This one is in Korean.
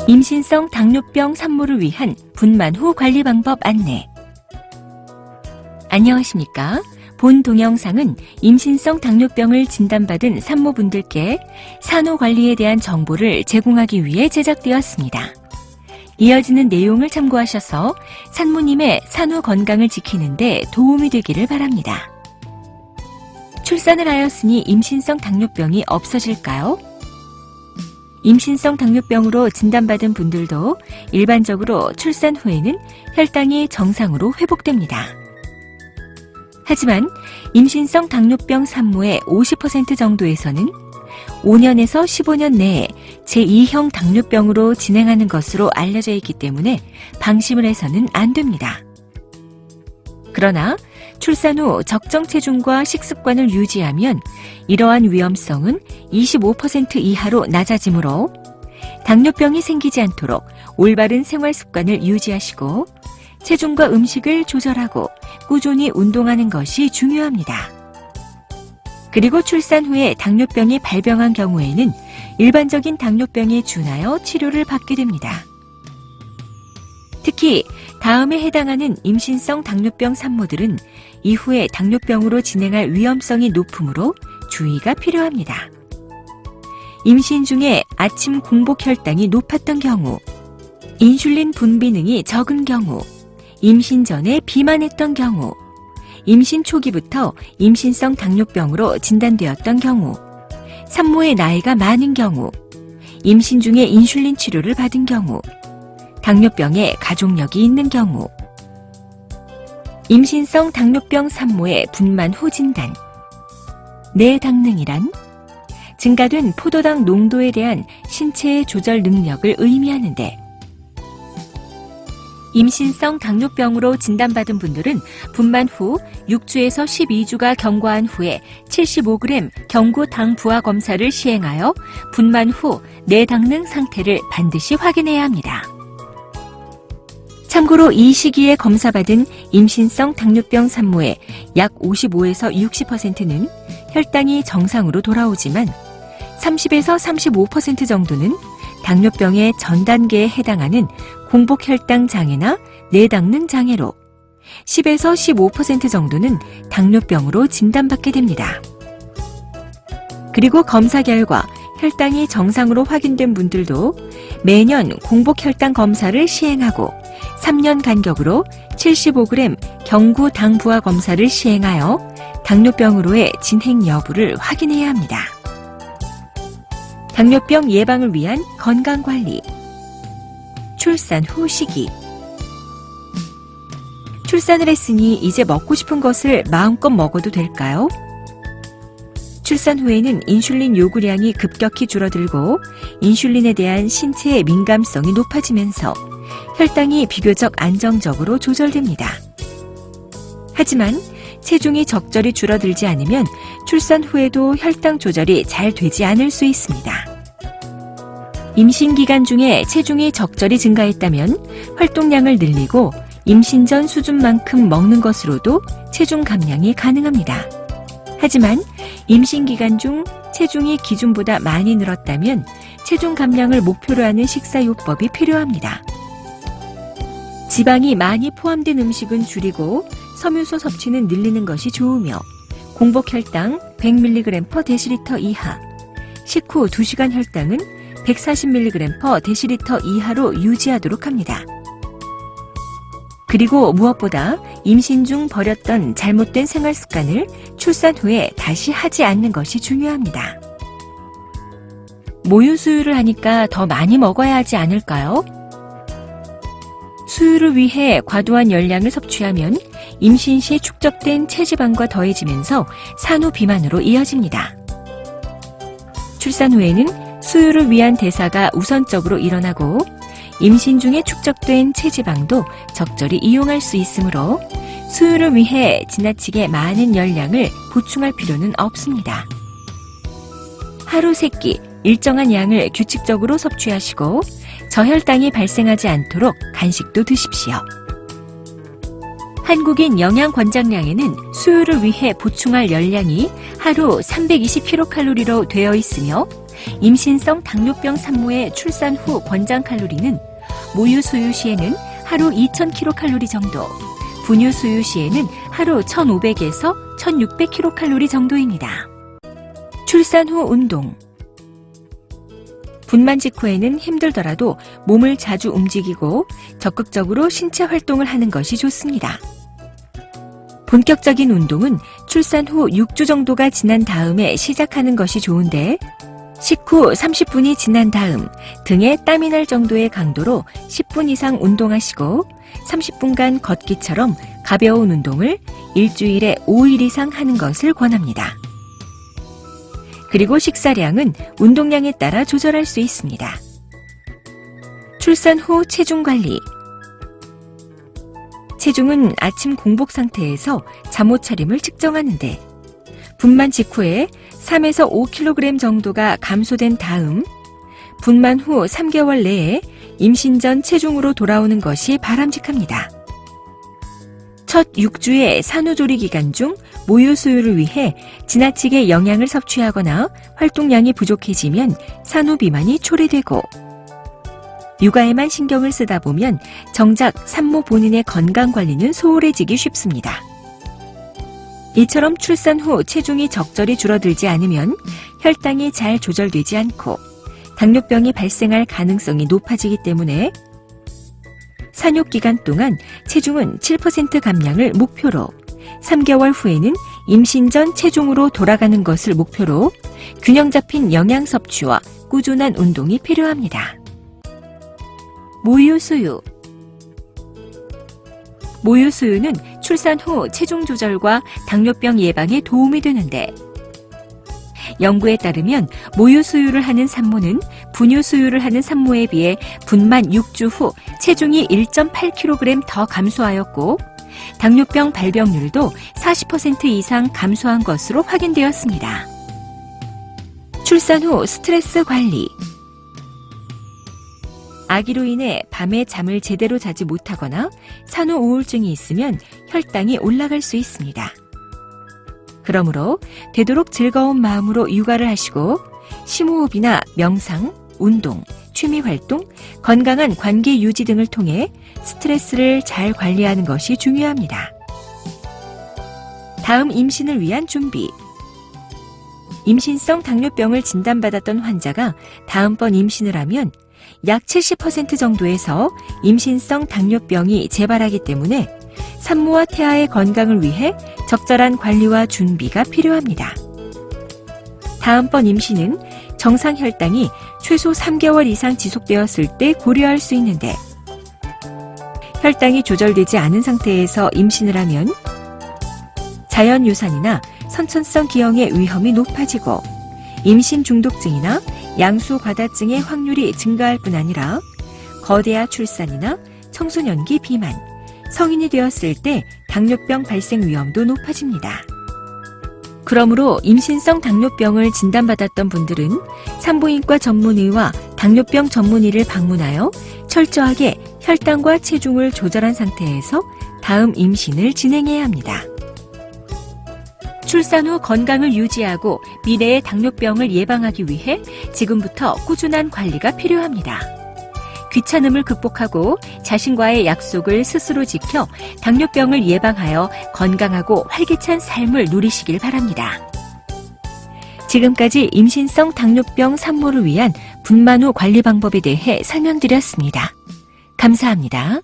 임신성 당뇨병 산모를 위한 분만 후 관리 방법 안내. 안녕하십니까? 본 동영상은 임신성 당뇨병을 진단받은 산모분들께 산후 관리에 대한 정보를 제공하기 위해 제작되었습니다. 이어지는 내용을 참고하셔서 산모님의 산후 건강을 지키는 데 도움이 되기를 바랍니다. 출산을 하였으니 임신성 당뇨병이 없어질까요? 임신성 당뇨병으로 진단받은 분들도 일반적으로 출산 후에는 혈당이 정상으로 회복됩니다. 하지만 임신성 당뇨병 산모의 50% 정도에서는 5년에서 15년 내에 제2형 당뇨병으로 진행하는 것으로 알려져 있기 때문에 방심을 해서는 안 됩니다. 그러나 출산 후 적정 체중과 식습관을 유지하면 이러한 위험성은 25% 이하로 낮아지므로 당뇨병이 생기지 않도록 올바른 생활 습관을 유지하시고 체중과 음식을 조절하고 꾸준히 운동하는 것이 중요합니다. 그리고 출산 후에 당뇨병이 발병한 경우에는 일반적인 당뇨병에 준하여 치료를 받게 됩니다. 특히 다음에 해당하는 임신성 당뇨병 산모들은 이후에 당뇨병으로 진행할 위험성이 높으므로 주의가 필요합니다. 임신 중에 아침 공복 혈당이 높았던 경우, 인슐린 분비능이 적은 경우, 임신 전에 비만했던 경우, 임신 초기부터 임신성 당뇨병으로 진단되었던 경우, 산모의 나이가 많은 경우, 임신 중에 인슐린 치료를 받은 경우, 당뇨병에 가족력이 있는 경우, 임신성 당뇨병 산모의 분만 후 진단. 내당능이란 증가된 포도당 농도에 대한 신체의 조절 능력을 의미하는데, 임신성 당뇨병으로 진단받은 분들은 분만 후 6주에서 12주가 경과한 후에 75g 경구 당 부하 검사를 시행하여 분만 후 내당능 상태를 반드시 확인해야 합니다. 참고로 이 시기에 검사받은 임신성 당뇨병 산모의 약 55에서 60%는 혈당이 정상으로 돌아오지만 30에서 35% 정도는 당뇨병의 전 단계에 해당하는 공복혈당 장애나 내당능 장애로 10에서 15% 정도는 당뇨병으로 진단받게 됩니다. 그리고 검사 결과 혈당이 정상으로 확인된 분들도 매년 공복혈당 검사를 시행하고 3년 간격으로 75g 경구 당 부하 검사를 시행하여 당뇨병으로의 진행 여부를 확인해야 합니다. 당뇨병 예방을 위한 건강관리. 출산 후 시기. 출산을 했으니 이제 먹고 싶은 것을 마음껏 먹어도 될까요? 출산 후에는 인슐린 요구량이 급격히 줄어들고 인슐린에 대한 신체의 민감성이 높아지면서 혈당이 비교적 안정적으로 조절됩니다. 하지만 체중이 적절히 줄어들지 않으면 출산 후에도 혈당 조절이 잘 되지 않을 수 있습니다. 임신 기간 중에 체중이 적절히 증가했다면 활동량을 늘리고 임신 전 수준만큼 먹는 것으로도 체중 감량이 가능합니다. 하지만 임신 기간 중 체중이 기준보다 많이 늘었다면 체중 감량을 목표로 하는 식사요법이 필요합니다. 지방이 많이 포함된 음식은 줄이고 섬유소 섭취는 늘리는 것이 좋으며 공복혈당 100mg/dl 이하, 식후 2시간 혈당은 140mg/dl 이하로 유지하도록 합니다. 그리고 무엇보다 임신 중 버렸던 잘못된 생활 습관을 출산 후에 다시 하지 않는 것이 중요합니다. 모유 수유를 하니까 더 많이 먹어야 하지 않을까요? 수유를 위해 과도한 열량을 섭취하면 임신 시 축적된 체지방과 더해지면서 산후 비만으로 이어집니다. 출산 후에는 수유를 위한 대사가 우선적으로 일어나고 임신 중에 축적된 체지방도 적절히 이용할 수 있으므로 수유를 위해 지나치게 많은 열량을 보충할 필요는 없습니다. 하루 3끼 일정한 양을 규칙적으로 섭취하시고 저혈당이 발생하지 않도록 간식도 드십시오. 한국인 영양권장량에는 수유를 위해 보충할 열량이 하루 320kcal로 되어 있으며 임신성 당뇨병 산모의 출산 후 권장 칼로리는 모유 수유 시에는 하루 2000kcal 정도, 분유 수유 시에는 하루 1500에서 1600kcal 정도입니다. 출산 후 운동. 분만 직후에는 힘들더라도 몸을 자주 움직이고 적극적으로 신체 활동을 하는 것이 좋습니다. 본격적인 운동은 출산 후 6주 정도가 지난 다음에 시작하는 것이 좋은데, 식후 30분이 지난 다음 등에 땀이 날 정도의 강도로 10분 이상 운동하시고 30분간 걷기처럼 가벼운 운동을 일주일에 5일 이상 하는 것을 권합니다. 그리고 식사량은 운동량에 따라 조절할 수 있습니다. 출산 후 체중 관리. 체중은 아침 공복 상태에서 잠옷 차림을 측정하는데, 분만 직후에 3에서 5kg 정도가 감소된 다음 분만 후 3개월 내에 임신 전 체중으로 돌아오는 것이 바람직합니다. 첫 6주의 산후조리 기간 중 모유 수유를 위해 지나치게 영양을 섭취하거나 활동량이 부족해지면 산후 비만이 초래되고, 육아에만 신경을 쓰다 보면 정작 산모 본인의 건강 관리는 소홀해지기 쉽습니다. 이처럼 출산 후 체중이 적절히 줄어들지 않으면 혈당이 잘 조절되지 않고 당뇨병이 발생할 가능성이 높아지기 때문에 산육 기간 동안 체중은 7% 감량을 목표로, 3개월 후에는 임신 전 체중으로 돌아가는 것을 목표로 균형 잡힌 영양 섭취와 꾸준한 운동이 필요합니다. 모유 수유. 모유 수유는 출산 후 체중 조절과 당뇨병 예방에 도움이 되는데, 연구에 따르면 모유 수유를 하는 산모는 분유 수유를 하는 산모에 비해 분만 6주 후 체중이 1.8kg 더 감소하였고, 당뇨병 발병률도 40% 이상 감소한 것으로 확인되었습니다. 출산 후 스트레스 관리. 아기로 인해 밤에 잠을 제대로 자지 못하거나 산후 우울증이 있으면 혈당이 올라갈 수 있습니다. 그러므로 되도록 즐거운 마음으로 육아를 하시고 심호흡이나 명상, 운동, 취미활동, 건강한 관계 유지 등을 통해 스트레스를 잘 관리하는 것이 중요합니다. 다음 임신을 위한 준비. 임신성 당뇨병을 진단받았던 환자가 다음번 임신을 하면 약 70% 정도에서 임신성 당뇨병이 재발하기 때문에 산모와 태아의 건강을 위해 적절한 관리와 준비가 필요합니다. 다음번 임신은 정상 혈당이 최소 3개월 이상 지속되었을 때 고려할 수 있는데, 혈당이 조절되지 않은 상태에서 임신을 하면 자연유산이나 선천성 기형의 위험이 높아지고 임신 중독증이나 양수 과다증의 확률이 증가할 뿐 아니라 거대화 출산이나 청소년기 비만, 성인이 되었을 때 당뇨병 발생 위험도 높아집니다. 그러므로 임신성 당뇨병을 진단받았던 분들은 산부인과 전문의와 당뇨병 전문의를 방문하여 철저하게 혈당과 체중을 조절한 상태에서 다음 임신을 진행해야 합니다. 출산 후 건강을 유지하고 미래의 당뇨병을 예방하기 위해 지금부터 꾸준한 관리가 필요합니다. 귀찮음을 극복하고 자신과의 약속을 스스로 지켜 당뇨병을 예방하여 건강하고 활기찬 삶을 누리시길 바랍니다. 지금까지 임신성 당뇨병 산모를 위한 분만 후 관리 방법에 대해 설명드렸습니다. 감사합니다.